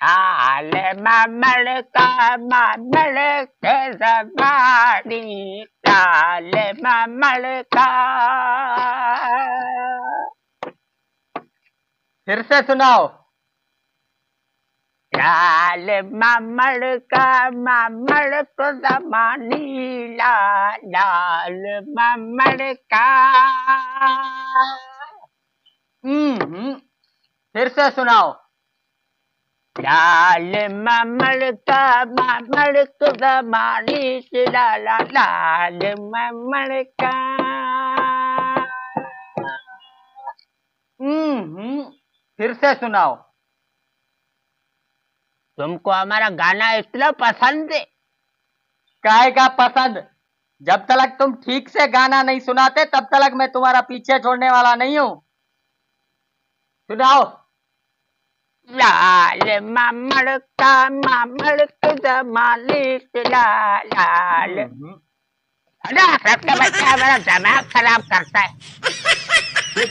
लाल मामड़ का मामड़ के जबानी, लाल मामड़ का। फिर से सुनाओ। लाल मामड़ का मामड़ को जबानी, लाल मामड़ का। फिर से सुनाओ। लाल मामड़ का मामड़ को जबानी, लाल मामड़ का। फिर से सुनाओ। तुमको हमारा गाना इतना पसंद है? काहे का पसंद? जब तक तुम ठीक से गाना नहीं सुनाते तब तक मैं तुम्हारा पीछे छोड़ने वाला नहीं हूँ। सुनाओ। लाल मामड़ का मामड़ के जमाने, लाल। सबका बच्चा मेरा दिमाग खराब करता है।